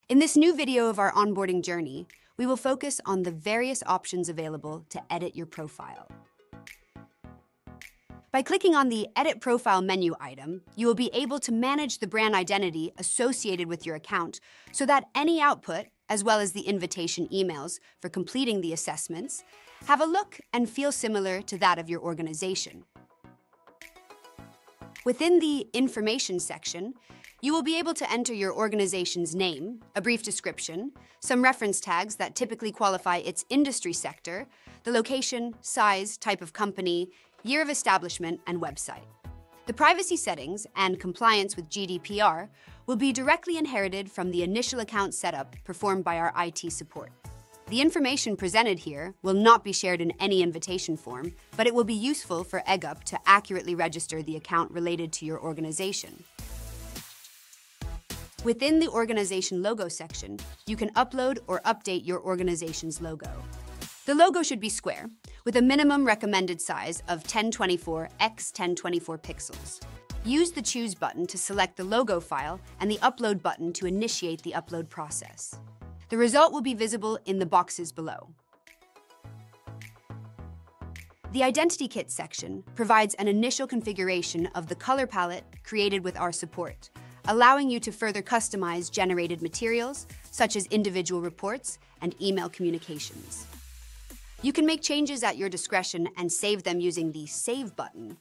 In this new video of our onboarding journey, we will focus on the various options available to edit your profile. By clicking on the Edit Profile menu item, you will be able to manage the brand identity associated with your account so that any output, as well as the invitation emails for completing the assessments, have a look and feel similar to that of your organization. Within the Information section, you will be able to enter your organization's name, a brief description, some reference tags that typically qualify its industry sector, the location, size, type of company, year of establishment, and website. The privacy settings and compliance with GDPR will be directly inherited from the initial account setup performed by our IT support. The information presented here will not be shared in any invitation form, but it will be useful for Eggup to accurately register the account related to your organization. Within the Organization Logo section, you can upload or update your organization's logo. The logo should be square, with a minimum recommended size of 1024 x 1024 pixels. Use the Choose button to select the logo file and the Upload button to initiate the upload process. The result will be visible in the boxes below. The Identity Kit section provides an initial configuration of the color palette created with our support, allowing you to further customize generated materials, such as individual reports and email communications. You can make changes at your discretion and save them using the Save button